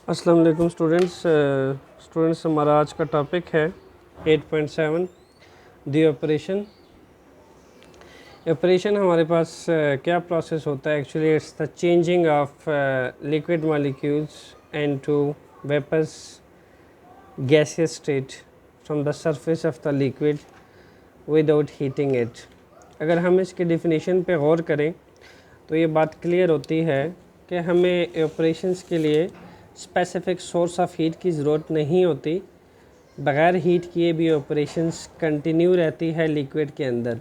अस्सलाम वालेकुम स्टूडेंट्स हमारा आज का टॉपिक है 8.7 दी ऑपरेशन हमारे पास क्या प्रोसेस होता है। Actually it's the changing of liquid molecules into vapours gaseous state from the surface of the liquid without heating it. अगर हम इसके डिफिनीशन पे गौर करें तो ये बात क्लियर होती है कि हमें ऑपरेशंस के लिए स्पेसिफिक सोर्स ऑफ हीट की ज़रूरत नहीं होती। बग़ैर हीट किए भी ऑपरेशंस कंटिन्यू रहती है लिक्विड के अंदर।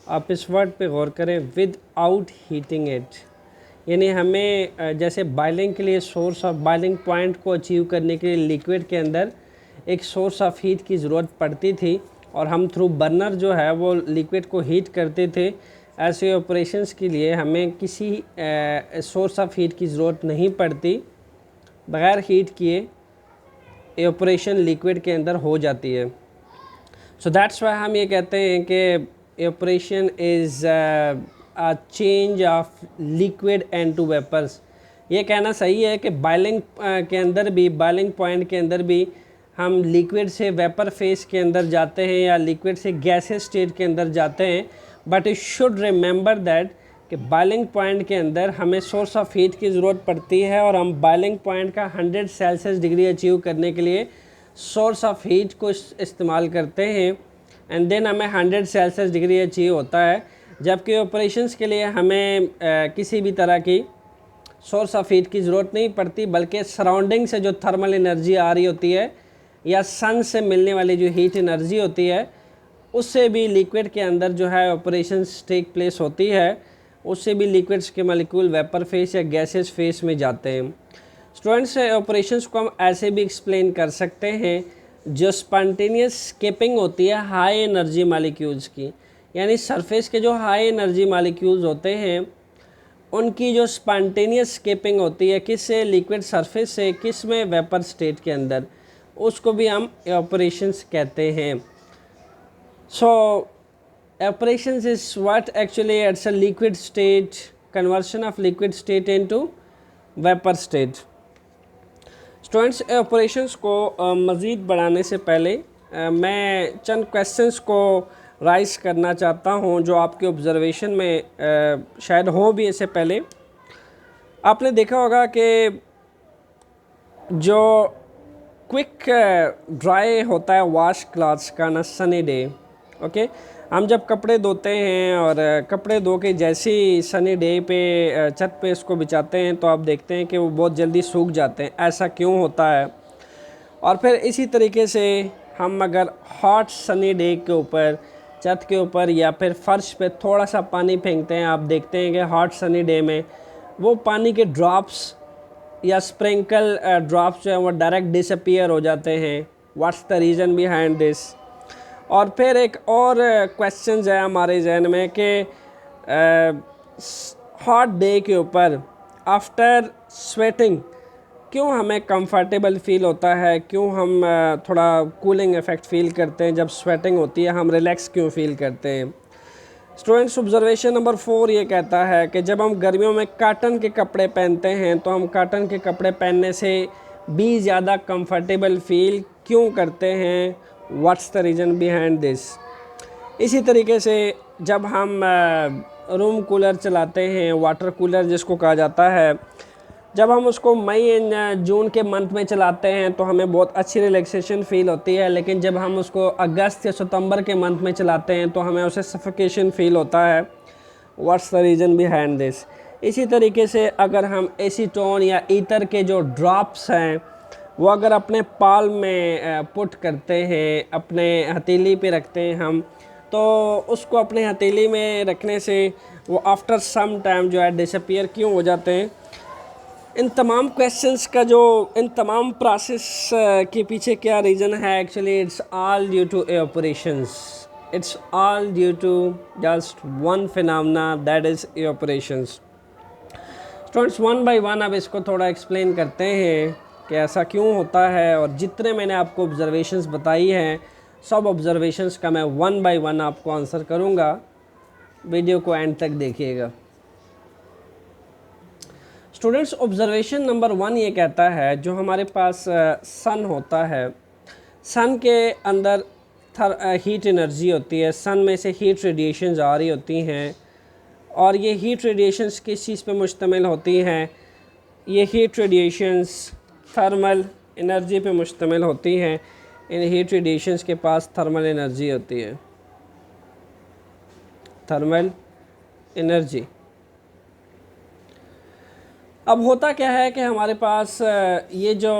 आप इस वर्ड पे गौर करें, विद आउट हीटिंग इट, यानी हमें जैसे बॉइलिंग के लिए सोर्स ऑफ बॉइलिंग पॉइंट को अचीव करने के लिए लिक्विड के अंदर एक सोर्स ऑफ हीट की ज़रूरत पड़ती थी और हम थ्रू बर्नर जो है वो लिक्विड को हीट करते थे। ऐसे ऑपरेशंस के लिए हमें किसी सोर्स ऑफ हीट की ज़रूरत नहीं पड़ती। बग़ैर हीट किए ऑपरेशन लिक्विड के अंदर हो जाती है। सो दैट्स वाई हम ये कहते हैं कि evaporation is a change of liquid into vapours. ये कहना सही है कि बॉइलिंग के अंदर भी, बॉइलिंग पॉइंट के अंदर भी हम लिक्विड से वेपर फेस के अंदर जाते हैं या लिक्विड से गैसेस स्टेट के अंदर जाते हैं। But you should remember that कि बॉइलिंग पॉइंट के अंदर हमें सोर्स ऑफ हीट की ज़रूरत पड़ती है और हम बॉइलिंग पॉइंट का 100 सेल्सियस डिग्री अचीव करने के लिए सोर्स ऑफ हीट को इस्तेमाल करते हैं एंड देन हमें 100 सेल्सियस डिग्री अचीव होता है। जबकि ऑपरेशंस के लिए हमें किसी भी तरह की सोर्स ऑफ हीट की ज़रूरत नहीं पड़ती, बल्कि सराउंडिंग से जो थर्मल एनर्जी आ रही होती है या सन से मिलने वाली जो हीट एनर्जी होती है उससे भी लिक्विड के अंदर जो है ऑपरेशंस टेक प्लेस होती है। उससे भी लिक्विड्स के मॉलिक्यूल वेपर फेस या गैसेस फेस में जाते हैं। स्टूडेंट्स, ऑपरेशंस को हम ऐसे भी एक्सप्लेन कर सकते हैं, जो स्पॉन्टेनियस स्केपिंग होती है हाई एनर्जी मॉलिक्यूल्स की, यानी सरफेस के जो हाई एनर्जी मॉलिक्यूल्स होते हैं उनकी जो स्पॉन्टेनियस स्केपिंग होती है किस से, लिक्विड सरफेस से किस में, वेपर स्टेट के अंदर, उसको भी हम ऑपरेशंस कहते हैं। सो operations is what actually it's a liquid state, conversion of liquid state into vapor state. Students, operations को मज़ीद बढ़ाने से पहले मैं चंद क्वेश्चंस को राइज करना चाहता हूं जो आपके ऑब्जर्वेशन में शायद हो भी। इससे पहले आपने देखा होगा कि जो क्विक ड्राई होता है वॉश क्लॉथ्स का ना सनी डे, ओके, हम जब कपड़े धोते हैं और कपड़े धो के जैसे ही सनी डे पे छत पे इसको बिछाते हैं तो आप देखते हैं कि वो बहुत जल्दी सूख जाते हैं। ऐसा क्यों होता है? और फिर इसी तरीके से हम अगर हॉट सनी डे के ऊपर, छत के ऊपर या फिर फर्श पे थोड़ा सा पानी फेंकते हैं, आप देखते हैं कि हॉट सनी डे में वो पानी के ड्रॉप्स या स्प्रिंकल ड्रॉप्स जो हैं वो डायरेक्ट डिसअपीयर हो जाते हैं। What's the reason behind this? और फिर एक और क्वेश्चन है हमारे जहन में कि हॉट डे के ऊपर आफ्टर स्वेटिंग क्यों हमें कंफर्टेबल फ़ील होता है, क्यों हम थोड़ा कूलिंग इफ़ेक्ट फ़ील करते हैं, जब स्वेटिंग होती है हम रिलैक्स क्यों फ़ील करते हैं। स्टूडेंट्स, ऑब्जर्वेशन नंबर 4 ये कहता है कि जब हम गर्मियों में कॉटन के कपड़े पहनते हैं तो हम कॉटन के कपड़े पहनने से भी ज़्यादा कंफर्टेबल फ़ील क्यों करते हैं। What's the reason behind this? इसी तरीके से जब हम रूम कूलर चलाते हैं, वाटर कूलर जिसको कहा जाता है, जब हम उसको मई एंड जून के मंथ में चलाते हैं तो हमें बहुत अच्छी रिलैक्सेशन फ़ील होती है, लेकिन जब हम उसको अगस्त या सितंबर के मंथ में चलाते हैं तो हमें उसे सफोकेशन फ़ील होता है। What's the reason behind this? इसी तरीके से अगर हम एसीटोन या ईथर के जो ड्रॉप्स हैं वो अगर अपने पाल में पुट करते हैं, अपने हथेली पे रखते हैं हम, तो उसको अपने हथेली में रखने से वो आफ्टर सम टाइम जो है डिसअपीयर क्यों हो जाते हैं। इन तमाम क्वेश्चंस का जो, इन तमाम प्रोसेस के पीछे क्या रीज़न है, actually it's all due to evaporations. It's all due to just one phenomena, that is evaporations. Students, one by one अब इसको थोड़ा एक्सप्लेन करते हैं कि ऐसा क्यों होता है। और जितने मैंने आपको ऑब्जर्वेशंस बताई हैं सब ऑब्जर्वेशंस का मैं वन बाय वन आपको आंसर करूंगा। वीडियो को एंड तक देखिएगा। स्टूडेंट्स ऑब्जर्वेशन नंबर 1 ये कहता है, जो हमारे पास सन होता है, सन के अंदर हीट एनर्जी होती है, सन में से हीट रेडिएशंस आ रही होती हैं और ये हीट रेडिएशंस किस चीज़ पे मुश्तमिल होती हैं? ये हीट रेडिएशंस थर्मल एनर्जी पे मुश्तमिल होती हैं। इन हीट रेडिएशंस के पास थर्मल एनर्जी होती है, थर्मल एनर्जी। अब होता क्या है कि हमारे पास ये जो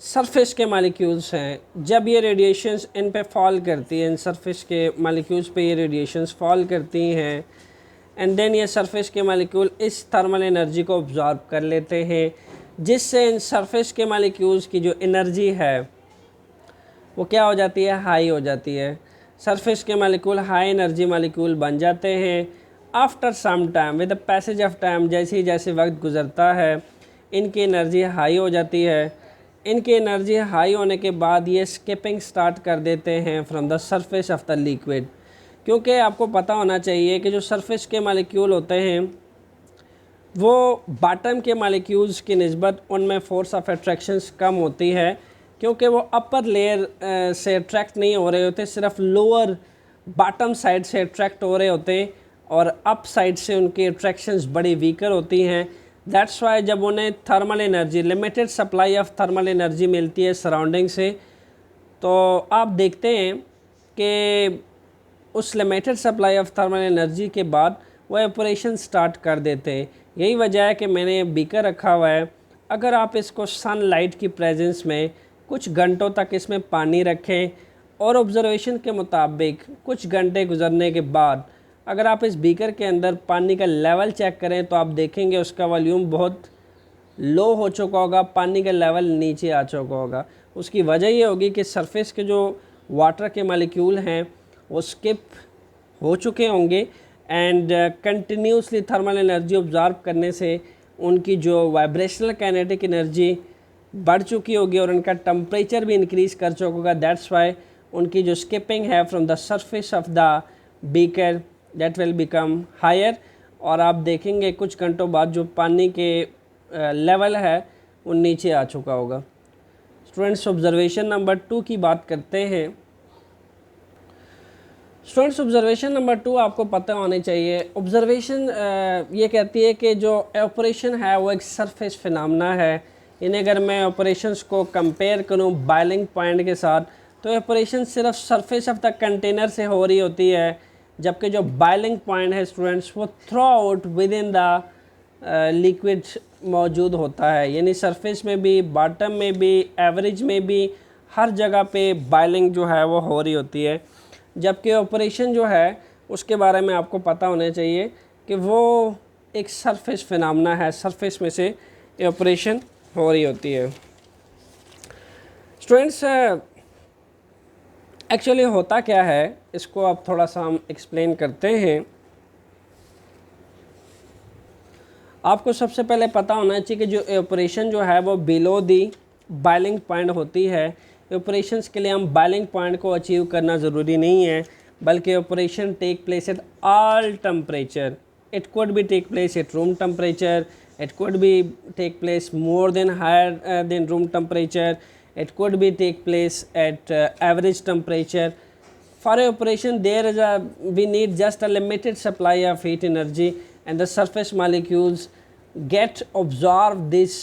सरफेस के मालिक्यूल्स हैं, जब ये रेडिएशंस इन पे फॉल करती हैं, इन सरफेस के मालिक्यूल्स पे ये रेडिएशंस फॉल करती हैं एंड देन ये सरफेस के मालिक्यूल इस थर्मल एनर्जी को ऑब्जॉर्ब कर लेते हैं, जिससे इन सरफेस के मालिक्यूल्स की जो एनर्जी है वो क्या हो जाती है? हाई हो जाती है। सरफेस के मालिक्यूल हाई एनर्जी मालिक्यूल बन जाते हैं। After some time, with the passage of time, जैसे ही जैसे वक्त गुज़रता है, इनकी एनर्जी हाई हो जाती है। इनकी एनर्जी हाई होने के बाद ये स्किपिंग स्टार्ट कर देते हैं from the surface of the liquid, क्योंकि आपको पता होना चाहिए कि जो सरफेस के मालिक्यूल होते हैं वो बॉटम के मालिक्यूल्स की निस्बत उनमें फोर्स ऑफ अट्रैक्शंस कम होती है, क्योंकि वो अपर लेयर से अट्रैक्ट नहीं हो रहे होते, सिर्फ लोअर बॉटम साइड से अट्रैक्ट हो रहे होते हैं और अप साइड से उनकी अट्रैक्शंस बड़ी वीकर होती हैं। दैट्स वाई जब उन्हें thermal energy, limited supply of thermal energy मिलती है सराउंडिंग से, तो आप देखते हैं कि उस limited supply of thermal energy के बाद वो एवपोरेशन स्टार्ट कर देते हैं। यही वजह है कि मैंने बीकर रखा हुआ है। अगर आप इसको सनलाइट की प्रेजेंस में कुछ घंटों तक इसमें पानी रखें और ऑब्जर्वेशन के मुताबिक कुछ घंटे गुजरने के बाद अगर आप इस बीकर के अंदर पानी का लेवल चेक करें तो आप देखेंगे उसका वॉल्यूम बहुत लो हो चुका होगा, पानी का लेवल नीचे आ चुका होगा। उसकी वजह ये होगी कि सरफेस के जो वाटर के मॉलिक्यूल हैं वो स्किप हो चुके होंगे and continuously thermal energy absorb करने से उनकी जो वाइब्रेशनल काइनेटिक एनर्जी बढ़ चुकी होगी और उनका टेम्परेचर भी इंक्रीज़ कर चुका होगा। दैट्स वाई उनकी जो स्किपिंग है from the surface of the beaker that will become higher, और आप देखेंगे कुछ घंटों बाद जो पानी के लेवल है वो नीचे आ चुका होगा। स्टूडेंट्स ऑब्जर्वेशन नंबर 2 की बात करते हैं। स्टूडेंट्स ऑब्जर्वेशन नंबर 2 आपको पता होने चाहिए। ऑब्जर्वेशन ये कहती है कि जो एवपोरेशन है वो एक सरफेस फिनोमेना है। इन्हें अगर मैं ऑपरेशंस को कंपेयर करूं बॉइलिंग पॉइंट के साथ, तो एवपोरेशन सिर्फ सरफेस ऑफ द कंटेनर से हो रही होती है, जबकि जो बॉइलिंग पॉइंट है स्टूडेंट्स वो through out with in the liquid मौजूद होता है, यानी सरफेस में भी, बॉटम में भी, एवरेज में भी, हर जगह पे बॉइलिंग जो है वो हो रही होती है। जबकि ऑपरेशन जो है उसके बारे में आपको पता होना चाहिए कि वो एक सरफेस फिनोमेना है, सरफेस में से ऑपरेशन हो रही होती है। स्टूडेंट्स एक्चुअली होता क्या है, इसको अब थोड़ा सा हम एक्सप्लेन करते हैं। आपको सबसे पहले पता होना चाहिए कि जो एवपोरेशन जो है वो बिलो दी बॉइलिंग पॉइंट होती है। एवपोरेशंस के लिए हम बॉइलिंग पॉइंट को अचीव करना ज़रूरी नहीं है, बल्कि evaporation take place at all temperature. It could be take place at room temperature, it could be take place more than higher than room temperature, it could be take place at average temperature. For evaporation there is we need just a limited supply of heat energy, and the surface molecules get absorb this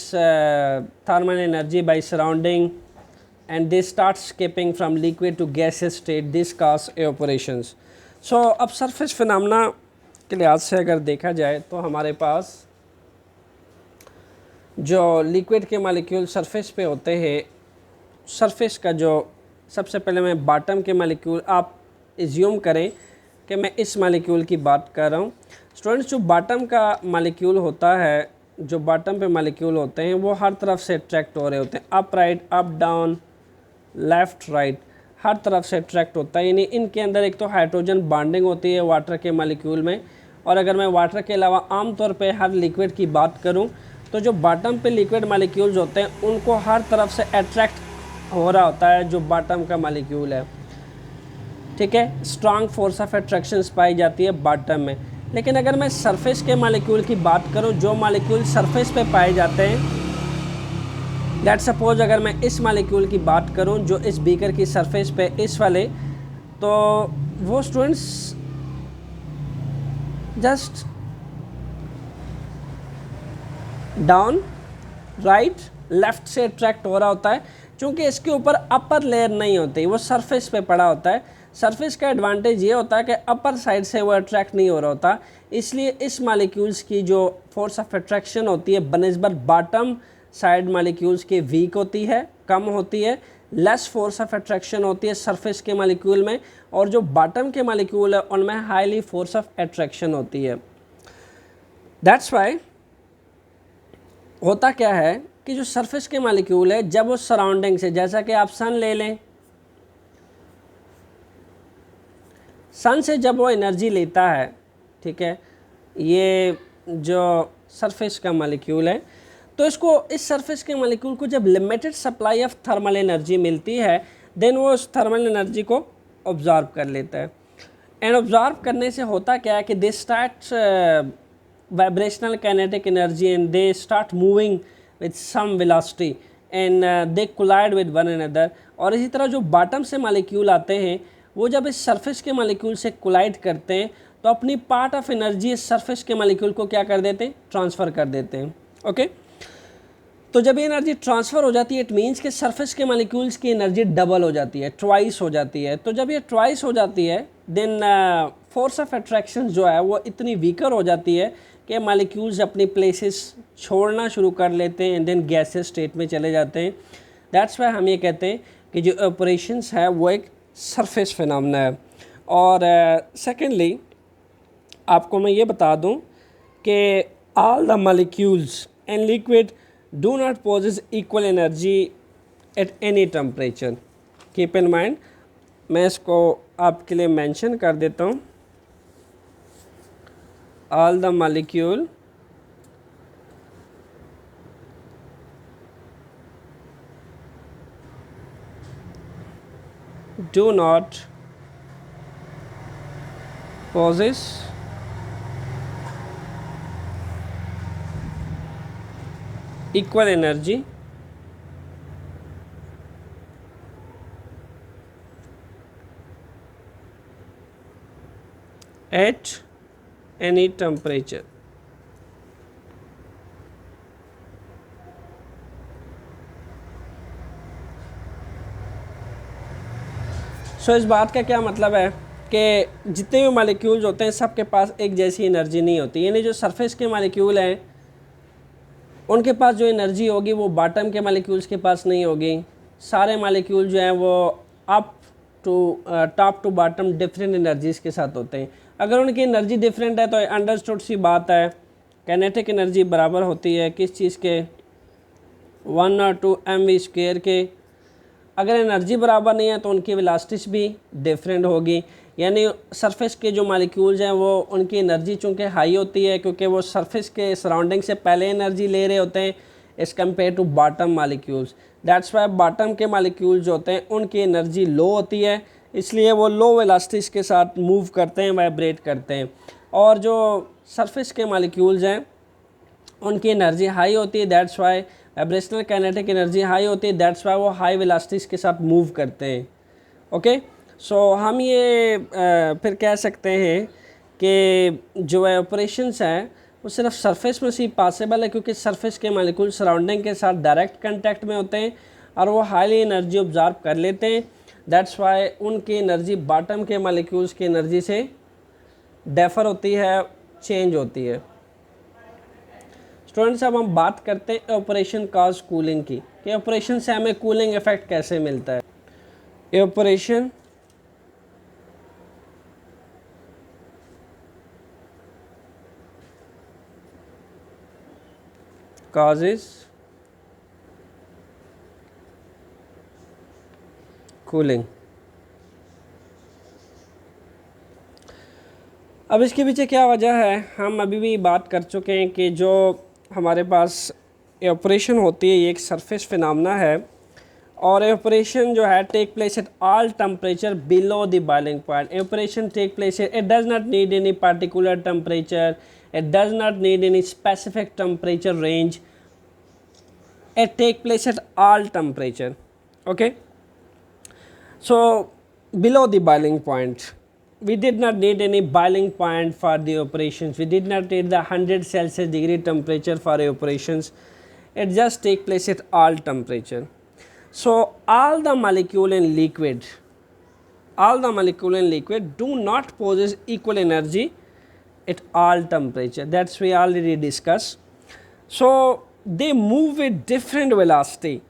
thermal energy by surrounding, and they start skipping from liquid to gaseous state. This cause evaporations. So अब surface phenomena के लिहाज से अगर देखा जाए तो हमारे पास जो लिक्विड के मालिक्यूल सरफेस पे होते हैं, सरफेस का जो सबसे पहले मैं बॉटम के मालिक्यूल, आप एज्यूम करें कि मैं इस मालिक्यूल की बात कर रहा हूँ। स्टूडेंट्स जो बॉटम का मालिक्यूल होता है, जो बॉटम पे मालिक्यूल होते हैं वो हर तरफ से अट्रैक्ट हो रहे होते हैं, up right, up down, left right, हर तरफ से अट्रैक्ट होता है। यानी इनके अंदर एक तो हाइड्रोजन बॉन्डिंग होती है वाटर के मालिक्यूल में, और अगर मैं वाटर के अलावा आम तौर पे हर लिक्विड की बात करूं तो जो बॉटम पे लिक्विड मालिक्यूल्स होते हैं उनको हर तरफ से अट्रैक्ट हो रहा होता है जो बॉटम का मालिक्यूल है। ठीक है, स्ट्रांग फोर्स ऑफ अट्रैक्शंस पाई जाती है बॉटम में। लेकिन अगर मैं सरफेस के मालिक्यूल की बात करूं, जो मालिक्यूल सरफेस पे पाए जाते हैं, लेट्स सपोज अगर मैं इस मालिक्यूल की बात करूं जो इस बीकर की सरफेस पे इस वाले, तो वो students just down right left से अट्रैक्ट हो रहा होता है, क्योंकि इसके ऊपर अपर लेयर नहीं होती, वो सरफेस पे पड़ा होता है। सरफेस का एडवांटेज ये होता है कि अपर साइड से वो अट्रैक्ट नहीं हो रहा होता, इसलिए इस मालिक्यूल्स की जो फोर्स ऑफ अट्रैक्शन होती है बनस्बत बॉटम साइड मालिक्यूल्स की वीक होती है, कम होती है, लेस फोर्स ऑफ अट्रैक्शन होती है सरफेस के मालिक्यूल में, और जो बॉटम के मालिक्यूल है उनमें हाईली फोर्स ऑफ अट्रैक्शन होती है। दैट्स वाई होता क्या है कि जो सरफेस के मालिक्यूल है जब वो सराउंडिंग से, जैसा कि आप सन ले लें, सन से जब वो एनर्जी लेता है, ठीक है, ये जो सरफेस का मालिक्यूल है, तो इसको इस सरफेस के मालिक्यूल को जब limited supply of thermal energy मिलती है, देन वो उस थर्मल एनर्जी को ऑब्जॉर्व कर लेता है। एंड ऑब्जॉर्व करने से होता क्या है कि they start vibrational kinetic energy and they start moving with some velocity and they collide with one another. और इसी तरह जो बॉटम से मालिक्यूल आते हैं वो जब इस सरफेस के मालिक्यूल से कोलाइड करते हैं तो अपनी पार्ट ऑफ एनर्जी इस सरफेस के मालिक्यूल को क्या कर देते हैं, ट्रांसफ़र कर देते हैं। ओके, तो जब ये एनर्जी ट्रांसफ़र हो जाती है इट मीन्स कि सरफेस के मालिक्यूल्स की एनर्जी डबल हो जाती है, ट्वाइस हो जाती है। तो जब ये ट्वाइस हो जाती है देन फोर्स ऑफ अट्रैक्शन जो है वो इतनी वीकर हो जाती है कि मालिक्यूल्स अपनी प्लेसेस छोड़ना शुरू कर लेते हैं एंड देन गैसेस स्टेट में चले जाते हैं। दैट्स वाई हम ये कहते हैं कि जो ऑपरेशंस है वो एक सरफेस फिनोमेना है। और सेकेंडली आपको मैं ये बता दूं कि all the molecules in liquid do not possess equal energy at any temperature. Keep in mind, मैं इसको आपके लिए मेंशन कर देता हूँ। All the molecule do not possess equal energy at any temperature। सो इस बात का क्या मतलब है कि जितने भी मालिक्यूल्स होते हैं सबके पास एक जैसी एनर्जी नहीं होती, यानी जो सरफेस के मालिक्यूल हैं उनके पास जो एनर्जी होगी वो बॉटम के मालिक्यूल्स के पास नहीं होगी। सारे मालिक्यूल जो हैं वो up to top to bottom different energies के साथ होते हैं। अगर उनकी एनर्जी डिफरेंट है तो अंडरस्टूड सी बात है, काइनेटिक एनर्जी बराबर होती है किस चीज़ के, 1 और 2 mv² के। अगर एनर्जी बराबर नहीं है तो उनकी वेलोसिटीज भी डिफरेंट होगी, यानी सरफेस के जो मालिक्यूल्स हैं वो उनकी एनर्जी चूँकि हाई होती है क्योंकि वो सरफेस के सराउंडिंग से पहले एनर्जी ले रहे होते हैं as compared to bottom molecules. That's why bottom के मालिक्यूल्स जो होते हैं उनकी एनर्जी लो होती है, इसलिए वो लो वेलोसिटीज के साथ मूव करते हैं, वाइब्रेट करते हैं। और जो सरफेस के मालिक्यूल्स हैं उनकी एनर्जी हाई होती है, that's why vibrational kinetic energy high होती है, दैट्स वाई वो हाई वेलोसिटीज के साथ मूव करते हैं। ओके, सो हम ये फिर कह सकते हैं कि जो ऑपरेशंस हैं वो सिर्फ सरफेस में से पॉसिबल है क्योंकि सरफेस के मालिक्यूल सराउंडिंग के साथ डायरेक्ट कांटेक्ट में होते हैं और वो हाईली एनर्जी ऑब्जॉर्व कर लेते हैं। दैट्स वाई उनकी एनर्जी बॉटम के मालिक्यूल्स की एनर्जी से डिफर होती है, चेंज होती है। स्टूडेंट्स अब हम बात करते हैं ऑपरेशन कॉज कूलिंग की, कि ऑपरेशन से हमें कूलिंग इफेक्ट कैसे मिलता है। Operation causes cooling. अब इसके पीछे क्या वजह है, हम अभी भी बात कर चुके हैं कि जो हमारे पास ऑपरेशन होती है ये एक सरफेस फिनोमेना है और evaporation जो है take place at all temperature below the boiling point. Evaporation take place, it does not need any particular temperature, it does not need any specific temperature range, it take place at all temperature. Okay, so below the boiling point, we did not need any boiling point for the operations, we did not need the 100 Celsius degree temperature for operations, it just take place at all temperature. So all the molecule in liquid do not possess equal energy at all temperature, that's we already discussed. So they move with different velocity,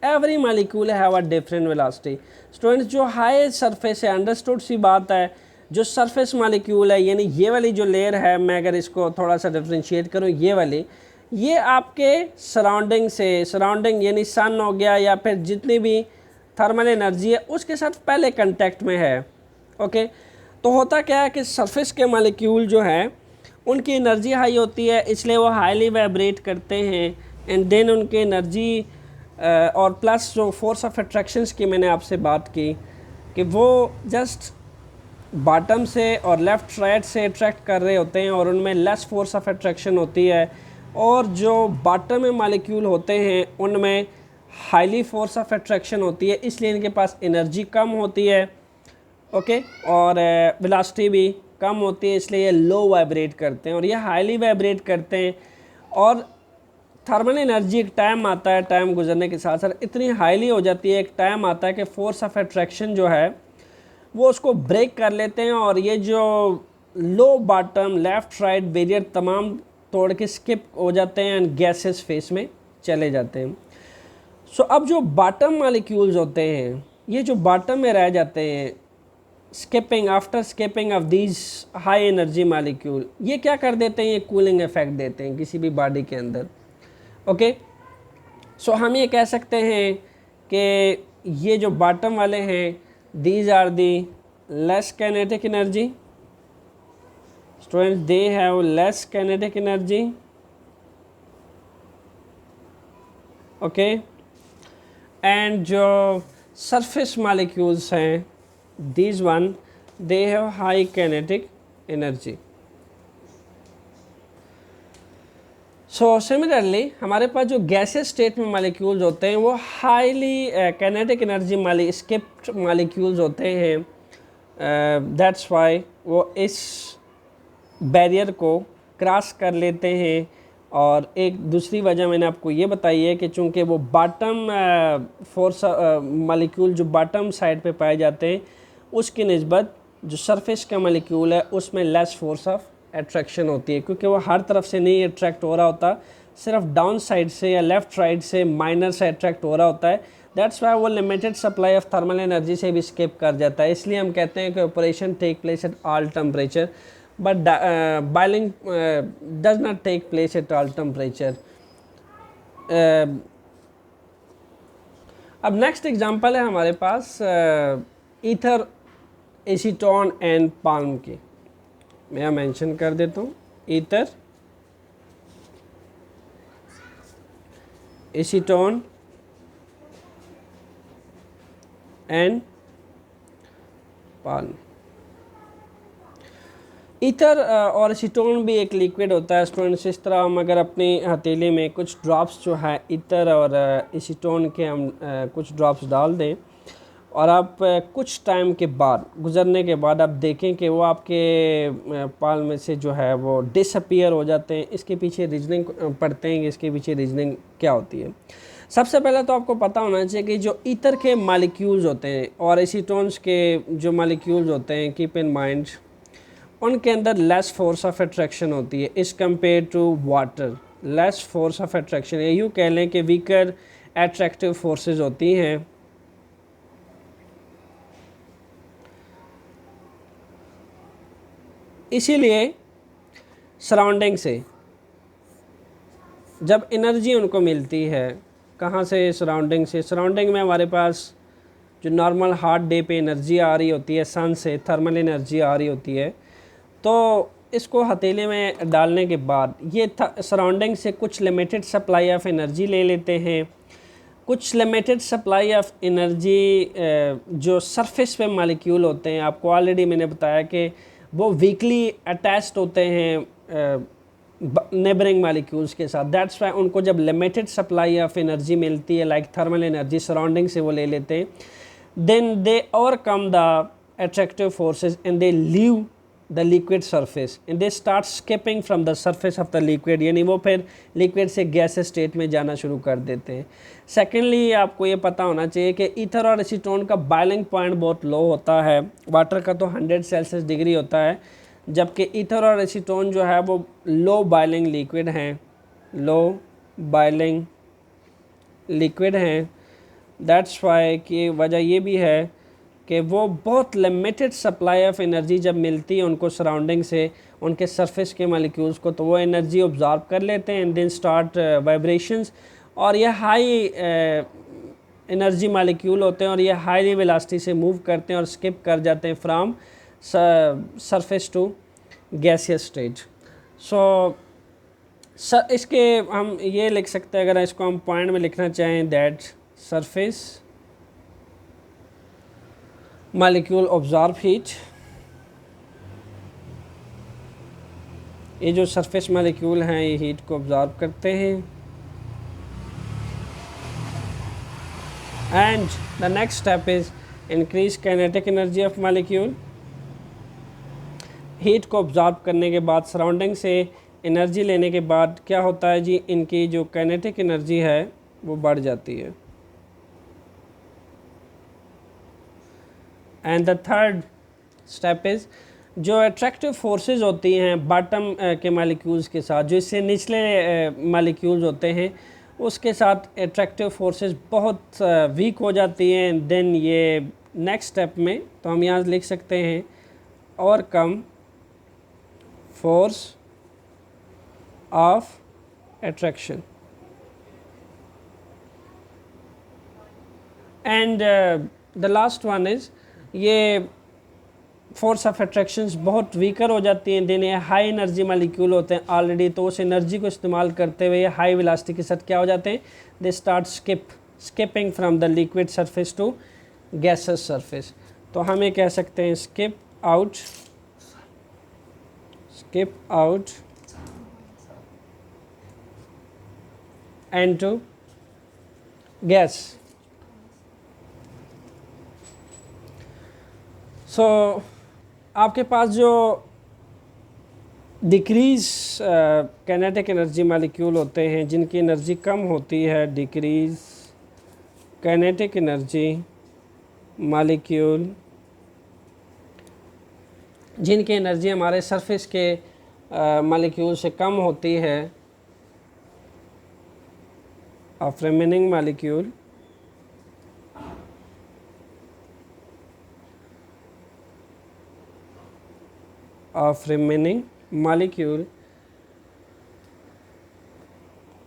every molecule have a different velocity. Students जो high surface है, understood सी बात है, जो surface molecule है यानी ये वाली जो लेयर है, मैं अगर इसको थोड़ा सा डिफ्रेंशिएट करूँ, ये वाली, ये आपके सराउंडिंग यानी सन हो गया या फिर जितनी भी थर्मल एनर्जी है उसके साथ पहले कांटेक्ट में है. ओके, तो होता क्या है कि सरफेस के मालिक्यूल जो है उनकी एनर्जी हाई होती है, इसलिए वो हाईली वाइब्रेट करते हैं, एंड देन उनकी एनर्जी और प्लस जो फोर्स ऑफ अट्रैक्शंस की मैंने आपसे बात की कि वो जस्ट बॉटम से और लेफ़्ट राइट से अट्रैक्ट कर रहे होते हैं और उनमें लेस फोर्स ऑफ अट्रैक्शन होती है, और जो बॉटम में मॉलिक्यूल होते हैं उनमें हाईली फोर्स ऑफ अट्रैक्शन होती है, इसलिए इनके पास एनर्जी कम होती है. ओके, और वेलोसिटी भी कम होती है, इसलिए ये लो वाइब्रेट करते हैं और ये हाईली वाइब्रेट करते हैं. और थर्मल एनर्जी एक टाइम आता है, टाइम गुजरने के साथ साथ इतनी हाईली हो जाती है, एक टाइम आता है कि फोर्स ऑफ अट्रैक्शन जो है वो उसको ब्रेक कर लेते हैं और ये जो लो बॉटम लेफ़्ट राइट बैरियर तमाम तोड़ के स्किप हो जाते हैं एंड गैसेस फेस में चले जाते हैं. सो अब जो बॉटम मॉलिक्यूल्स होते हैं, ये जो बॉटम में रह जाते हैं, after skipping of these high energy molecule, ये क्या कर देते हैं, ये कूलिंग इफेक्ट देते हैं किसी भी बॉडी के अंदर. ओके, सो हम ये कह सकते हैं कि ये जो बॉटम वाले हैं, these are the less kinetic energy. Students, they have less kinetic energy. Okay, and जो सरफेस मॉलिक्यूल्स हैं, these one they have high kinetic energy. So similarly हमारे पास जो गैसेस स्टेट में मॉलिक्यूल्स होते हैं वो highly kinetic energy skipped molecules होते हैं. दैट्स वाई वो इस बैरियर को क्रॉस कर लेते हैं. और एक दूसरी वजह मैंने आपको ये बताई है कि चूँकि वो बॉटम फोर्स मॉलिक्यूल जो बॉटम साइड पे पाए जाते हैं उसकी निस्बत जो सरफेस का मॉलिक्यूल है उसमें लेस फोर्स ऑफ अट्रैक्शन होती है, क्योंकि वो हर तरफ से नहीं अट्रैक्ट हो रहा होता, सिर्फ डाउन साइड से या लेफ़्ट राइट से माइनर से अट्रैक्ट हो रहा होता है. दैट्स वाई वो limited supply of thermal energy से भी स्किप कर जाता है. इसलिए हम कहते हैं कि evaporation take place at all temperature, but boiling does not take place at all temperature. अब नेक्स्ट एग्जांपल है हमारे पास ईथर, एसीटोन एंड पाल्म की. मैं मेंशन कर देता हूँ, ether, acetone and palm. Ether और एसीटोन भी एक लिक्विड होता है. स्टूडेंट्स, इस तरह हम अगर अपनी हथेली में कुछ ड्रॉप्स जो है ईथर और एसीटोन के हम कुछ ड्रॉप्स डाल दें और आप कुछ टाइम के बाद गुज़रने के बाद आप देखें कि वो आपके पाल में से जो है वो डिसअपीयर हो जाते हैं. इसके पीछे रीजनिंग पढ़ते हैं, इसके पीछे रीजनिंग क्या होती है. सबसे पहले तो आपको पता होना चाहिए कि जो ईथर के मॉलिक्यूल्स होते हैं और एसीटोन्स के जो मॉलिक्यूल्स होते हैं, कीप इन माइंड, उनके अंदर लेस फोर्स ऑफ अट्रैक्शन होती है इस compare to water. Less force of attraction, या यूँ कह लें कि वीकर एट्रैक्टिव फोर्सेस होती हैं. इसीलिए सराउंडिंग से जब एनर्जी उनको मिलती है, कहाँ से, सराउंडिंग से. सराउंडिंग में हमारे पास जो नॉर्मल हार्ड डे पे एनर्जी आ रही होती है, सन से थर्मल एनर्जी आ रही होती है, तो इसको हथेली में डालने के बाद ये सराउंडिंग से कुछ लिमिटेड सप्लाई ऑफ एनर्जी ले लेते हैं, कुछ लिमिटेड सप्लाई ऑफ एनर्जी जो सरफेस पे मालिक्यूल होते हैं, आपको ऑलरेडी मैंने बताया कि वो वीकली अटैच्ड होते हैं नेबरिंग मालिक्यूल्स के साथ। दैट्स वाई उनको जब लिमिटेड सप्लाई ऑफ एनर्जी मिलती है, लाइक थर्मल एनर्जी सराउंडिंग से वो ले लेते हैं, then they overcome the attractive forces and they leave the liquid surface and they start skipping from the surface of the liquid, यानी वो फिर लिक्विड से गैस स्टेट में जाना शुरू कर देते हैं। सेकेंडली, आपको ये पता होना चाहिए कि ईथर और एसीटोन का बॉइलिंग पॉइंट बहुत लो होता है। वाटर का तो 100 सेल्सियस डिग्री होता है, जबकि ईथर और एसीटोन जो है वो लो बॉइलिंग लिक्विड हैं, लो बॉइलिंग लिक्विड हैं। दैट्स वाई की वजह ये भी है कि वो बहुत लिमिटेड सप्लाई ऑफ एनर्जी जब मिलती है उनको सराउंडिंग से, उनके सरफेस के मालिक्यूल्स को, तो वो एनर्जी ऑब्जॉर्व कर लेते हैं एंड देन स्टार्ट वाइब्रेशंस। और ये हाई एनर्जी मालिक्यूल होते हैं और ये हाई वेलोसिटी से मूव करते हैं और स्किप कर जाते हैं from surface to gaseous state. So इसके हम ये लिख सकते हैं, अगर इसको हम पॉइंट में लिखना चाहें, that surface molecule absorb heat, ये जो सरफेस मालिक्यूल हैं ये हीट को ऑब्जॉर्व करते हैं। And the next step is increase kinetic energy of molecule. Heat को ऑब्जॉर्व करने के बाद, सराउंडिंग से एनर्जी लेने के बाद क्या होता है जी, इनकी जो काइनेटिक एनर्जी है वो बढ़ जाती है। And the third step is जो अट्रैक्टिव फोर्सेस होती हैं बॉटम के मालिक्यूल्स के साथ, जो इससे निचले मालिक्यूल्स होते हैं उसके साथ अट्रैक्टिव फोर्सेस बहुत वीक हो जाती हैं। देन ये नेक्स्ट स्टेप में तो हम यहाँ लिख सकते हैं overcome force of attraction. And the last one is ये फोर्स ऑफ अट्रैक्शंस बहुत वीकर हो जाती हैं। देन ये हाई एनर्जी मालिक्यूल होते हैं ऑलरेडी, तो उस एनर्जी को इस्तेमाल करते हुए हाई वेलोसिटी के साथ क्या हो जाते हैं, they start skipping from the liquid surface to gases surface. तो हम ये कह सकते हैं skip out and to gas. So आपके पास जो डिक्रीज काइनेटिक एनर्जी मालिक्यूल होते हैं, जिनकी एनर्जी कम होती है, डिक्रीज काइनेटिक एनर्जी मालिक्यूल, जिनकी एनर्जी हमारे सरफेस के मालिक्यूल से कम होती है, of remaining molecule, of remaining molecule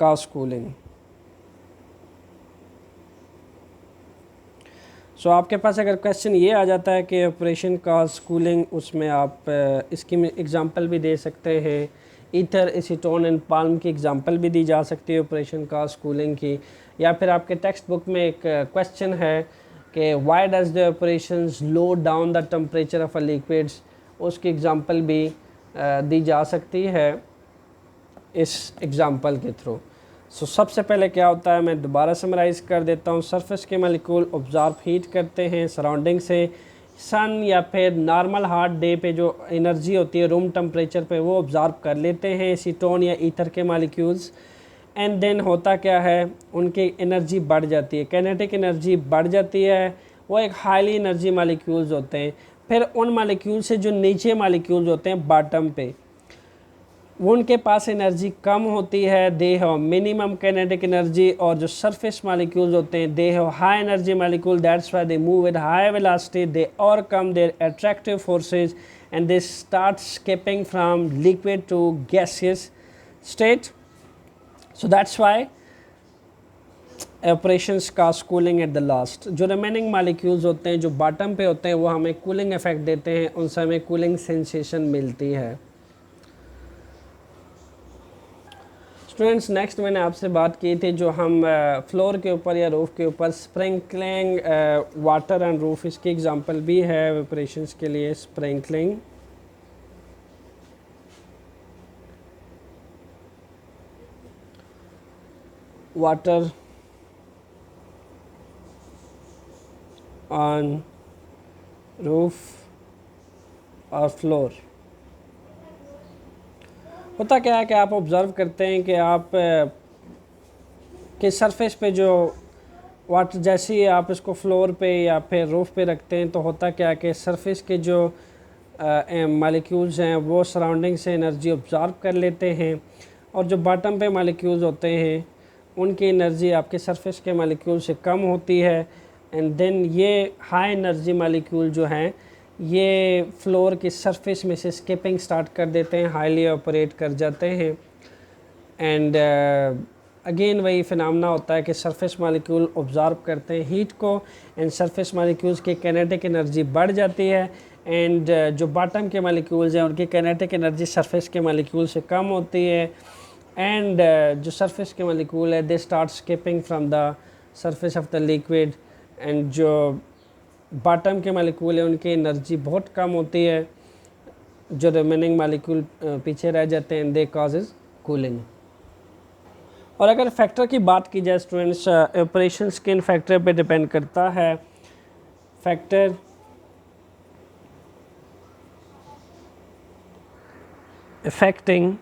cause cooling। सो आपके पास अगर क्वेश्चन ये आ जाता है कि ऑपरेशन कॉज कूलिंग, उसमें आप इसकी एग्जांपल भी दे सकते हैं। ईथर, एसीटोन एंड पाल्म की एग्जांपल भी दी जा सकती है ऑपरेशन कॉज कूलिंग की। या फिर आपके टेक्स्ट बुक में एक क्वेश्चन है कि why does the operations low down the temperature of a liquids, उसकी एग्जांपल भी दी जा सकती है इस एग्जांपल के थ्रू। सो सबसे पहले क्या होता है, मैं दोबारा समराइज़ कर देता हूँ। सरफेस के मालिक्यूल ऑब्जॉर्व हीट करते हैं सराउंडिंग से, सन या फिर नॉर्मल हार्ड डे पे जो एनर्जी होती है रूम टेम्परेचर पे वो ऑब्जॉर्व कर लेते हैं एसीटोन या ईथर के मालिक्यूल्स। एंड देन होता क्या है, उनकी एनर्जी बढ़ जाती है, काइनेटिक एनर्जी बढ़ जाती है। वो एक हाईली एनर्जी मालिक्यूल्स होते हैं। फिर उन मालिक्यूल से जो नीचे मालिक्यूल्स होते हैं बॉटम पे, वो उनके पास एनर्जी कम होती है, they have minimum kinetic energy. और जो सरफेस मालिक्यूल्स होते हैं they have high energy molecule, that's why they move with high velocity, they overcome their attractive forces and they start skipping from liquid to gaseous state. So that's why evaporations cause cooling at the last. जो remaining molecules होते हैं जो bottom पे होते हैं वो हमें cooling effect देते हैं, उनसे हमें कूलिंग सेंसेशन मिलती है। स्टूडेंट्स नेक्स्ट मैंने आपसे बात की थी जो हम फ्लोर के ऊपर या रूफ के ऊपर स्प्रिंकलिंग वाटर एंड रूफ, इसकी एग्जांपल भी है ऑपरेशंस के लिए। स्प्रिंकलिंग वाटर ऑन रूफ और फ्लोर। होता क्या है कि आप ऑब्ज़र्व करते हैं कि आप के सरफेस पे जो वाटर, जैसे ही आप इसको फ्लोर पे या फिर रूफ पे रखते हैं तो होता क्या है कि सरफेस के जो मालिक्यूल्स हैं वो सराउंडिंग से एनर्जी ऑब्ज़र्व कर लेते हैं, और जो बॉटम पे मालिक्यूल्स होते हैं उनकी एनर्जी आपके सरफेस के मालिक्यूल से कम होती है। एंड देन ये हाई एनर्जी मालिक्यूल जो हैं ये फ्लोर की सरफेस में से स्किपिंग स्टार्ट कर देते हैं, हाईली ऑपरेट कर जाते हैं। एंड अगेन वही फिनोमेना होता है कि सरफेस मालिक्यूल ऑब्ज़र्व करते हैं हीट को, एंड सरफेस मालिक्यूल्स की काइनेटिक एनर्जी बढ़ जाती है, एंड जो बॉटम के मालिक्यूल्स हैं उनकी काइनेटिक एनर्जी सरफेस के मालिक्यूल से कम होती है। एंड जो सरफेस के मालिक्यूल है दे start skipping from the surface of the liquid, and जो बॉटम के मालिक्यूल है उनकी एनर्जी बहुत कम होती है, जो रिमेनिंग मालिक्यूल पीछे रह जाते हैं, दे कॉजेज कूलिंग। और अगर फैक्टर की बात की जाए स्टूडेंट्स, ऑपरेशन किन फैक्टर पे डिपेंड करता है। Factor affecting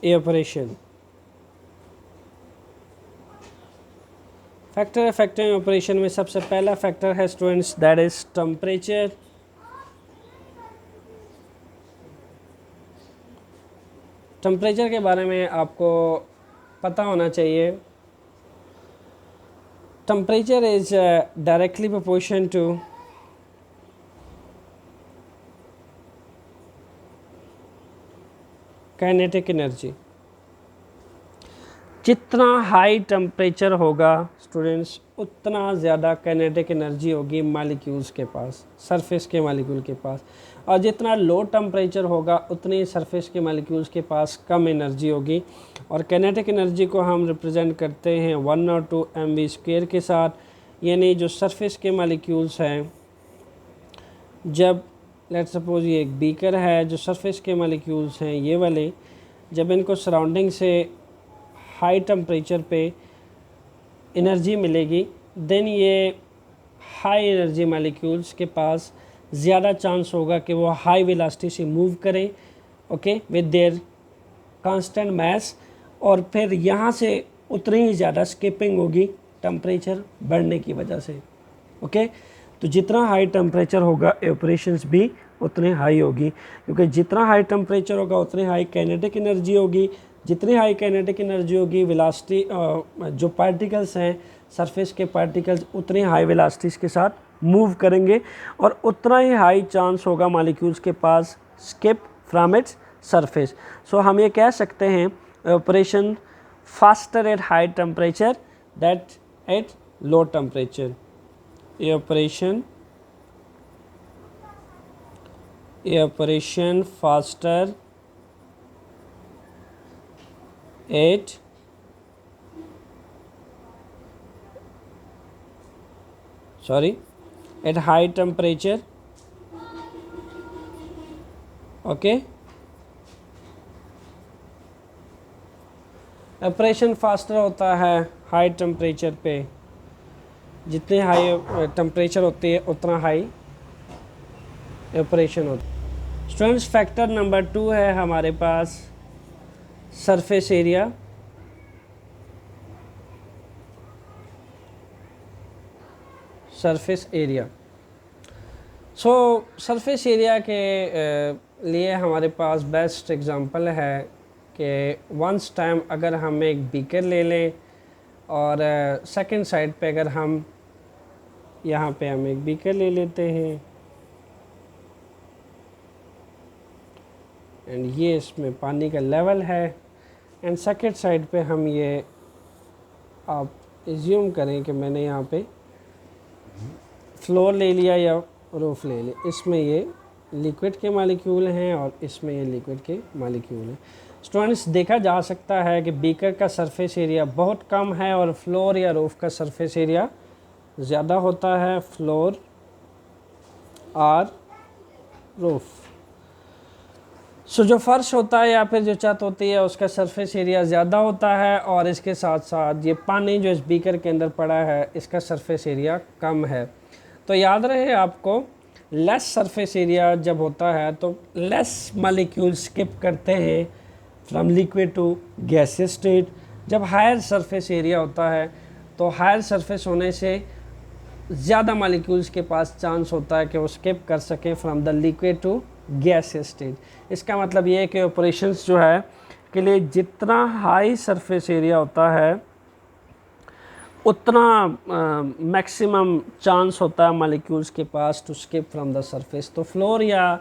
evaporation, factor affecting evaporation में सबसे पहला फैक्टर है students that is temperature. Temperature के बारे में आपको पता होना चाहिए। Temperature is directly proportion to kinetic energy. जितना हाई टेम्परेचर होगा स्टूडेंट्स उतना ज़्यादा काइनेटिक एनर्जी होगी मालिक्यूल्स के पास, सरफेस के मालिक्यूल के पास, और जितना लो टेम्परेचर होगा उतनी सरफेस के मालिक्यूल्स के पास कम एनर्जी होगी। और काइनेटिक एनर्जी को हम रिप्रेजेंट करते हैं 102 mv² के साथ, यानी जो सरफेस के मालिक्यूल्स हैं, जब लेट्स सपोज ये एक बीकर है, जो सरफेस के मालिक्यूल्स हैं ये वाले, जब इनको सराउंडिंग से हाई टेम्परेचर पे एनर्जी मिलेगी, देन ये हाई एनर्जी मालिक्यूल्स के पास ज़्यादा चांस होगा कि वो हाई वेलोसिटी से मूव करें, okay, with their constant mass, और फिर यहाँ से उतनी ही ज़्यादा स्किपिंग होगी टेम्परेचर बढ़ने की वजह से, ओके। तो जितना हाई टेम्परेचर होगा एवपोरेशंस भी उतने हाई होगी, क्योंकि जितना हाई टेम्परेचर होगा उतनी हाई काइनेटिक एनर्जी होगी, जितनी हाई काइनेटिक एनर्जी होगी वेलोसिटी जो पार्टिकल्स हैं सरफेस के पार्टिकल्स उतने हाई वेलोसिटीज़ के साथ मूव करेंगे, और उतना ही हाई चांस होगा मॉलिक्यूल्स के पास skip from its surface. So हम ये कह सकते हैं evaporation faster at high temperature that at low temperature. Evaporation faster at at high temperature, okay। Evaporation faster होता है हाई टेम्परेचर पे, जितनी हाई टेम्परेचर होती है उतना हाई ऑपरेशन होता है। स्टूडेंट्स फैक्टर नंबर 2 है हमारे पास surface area. Surface area, so surface area के लिए हमारे पास बेस्ट एग्जांपल है कि वंस टाइम अगर हम एक बीकर ले लें और सेकंड साइड पे अगर हम यहाँ पे हम एक बीकर ले लेते हैं, एंड ये इसमें पानी का लेवल है, एंड सेकंड साइड पे हम ये आप एज्यूम करें कि मैंने यहाँ पे फ्लोर ले लिया या रूफ ले लिया, इसमें ये लिक्विड के मालिक्यूल हैं और इसमें ये लिक्विड के मालिक्यूल हैं। स्टूडेंट्स, देखा जा सकता है कि बीकर का सरफेस एरिया बहुत कम है और फ्लोर या रूफ का सरफेस एरिया ज़्यादा होता है, फ्लोर और रूफ। सो जो फर्श होता है या फिर जो छत होती है उसका सरफेस एरिया ज़्यादा होता है और इसके साथ साथ ये पानी जो इस बीकर के अंदर पड़ा है इसका सरफेस एरिया कम है। तो याद रहे आपको, लेस सरफेस एरिया जब होता है तो लेस मालिक्यूल स्किप करते हैं from liquid to gaseous state. जब हायर सरफेस एरिया होता है तो हायर सरफेस होने से ज़्यादा मालिक्यूल्स के पास चांस होता है कि वो स्किप कर सकें from the liquid to gaseous state. इसका मतलब ये है कि ऑपरेशंस जो है के लिए जितना हाई सरफेस एरिया होता है उतना मैक्सिमम चांस होता है मालिक्यूल्स के पास to skip from the surface. तो फ्लोर या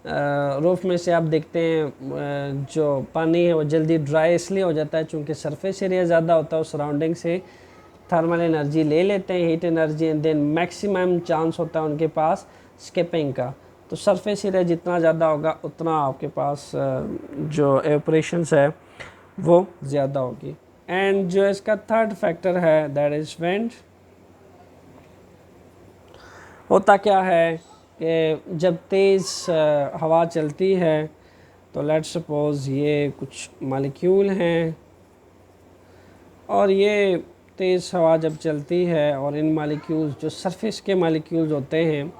रूफ में से आप देखते हैं जो पानी है वो जल्दी ड्राई इसलिए हो जाता है चूँकि सरफेस एरिया ज़्यादा होता है, उस सराउंडिंग से थर्मल एनर्जी ले लेते हैं, heat energy, and then maximum chance होता है उनके पास स्किपिंग का। तो सरफेस एरिया जितना ज़्यादा होगा उतना आपके पास जो एवपोरेशंस है वो ज़्यादा होगी। एंड जो इसका थर्ड फैक्टर है दैट इज़ विंड। होता क्या है कि जब तेज़ हवा चलती है तो लेट्स सपोज ये कुछ मालिक्यूल हैं और ये तेज़ हवा जब चलती है और इन मालिक्यूल्स जो सरफेस के मालिक्यूल्स होते हैं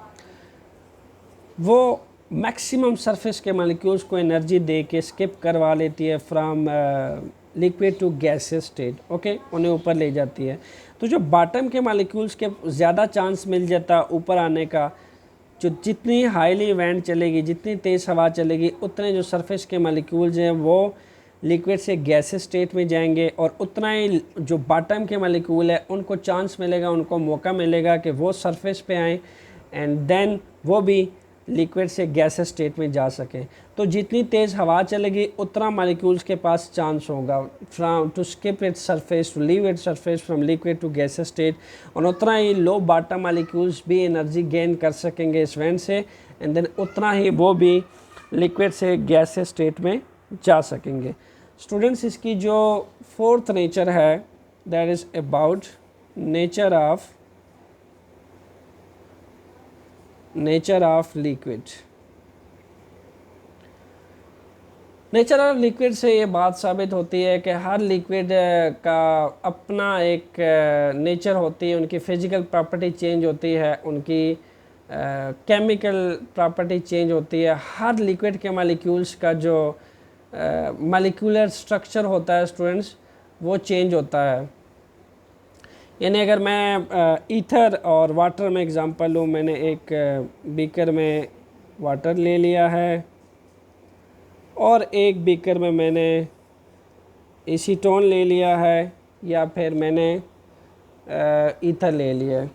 वो मैक्सिमम सरफेस के मालिक्यूल्स को एनर्जी दे के स्किप करवा लेती है from liquid to gaseous state. Okay, उन्हें ऊपर ले जाती है। तो जो बॉटम के मालिक्यूल्स के ज़्यादा चांस मिल जाता है ऊपर आने का। जो जितनी हाईली विंड चलेगी, जितनी तेज़ हवा चलेगी, उतने जो सरफेस के मालिक्यूल्स हैं वो लिक्विड से गैसियस स्टेट में जाएंगे और उतना ही जो बॉटम के मालिक्यूल है उनको चांस मिलेगा, उनको मौका मिलेगा कि वो सरफेस पे आएँ एंड देन वो भी लिक्विड से गैसियस स्टेट में जा सकें। तो जितनी तेज़ हवा चलेगी उतना मालिक्यूल्स के पास चांस होगा from to skip its surface to leave its surface from liquid to gaseous state, और उतना ही लो बॉटम मालिक्यूल्स भी एनर्जी गेन कर सकेंगे इस वेंट से एंड देन उतना ही वो भी लिक्विड से गैसियस स्टेट में जा सकेंगे। स्टूडेंट्स, इसकी जो फोर्थ नेचर है that is about nature of liquid. Nature of liquid से ये बात साबित होती है कि हर लिक्विड का अपना एक नेचर होती है, उनकी फिजिकल प्रॉपर्टी चेंज होती है, उनकी केमिकल प्रॉपर्टी चेंज होती है। हर लिक्विड के मालिक्यूल्स का जो मालिक्यूलर स्ट्रक्चर होता है स्टूडेंट्स वो चेंज होता है। यानी अगर मैं ईथर और वाटर में एग्ज़ाम्पल लूँ, मैंने एक बीकर में वाटर ले लिया है और एक बीकर में मैंने एसीटोन ले लिया है या फिर मैंने ईथर ले लिया है।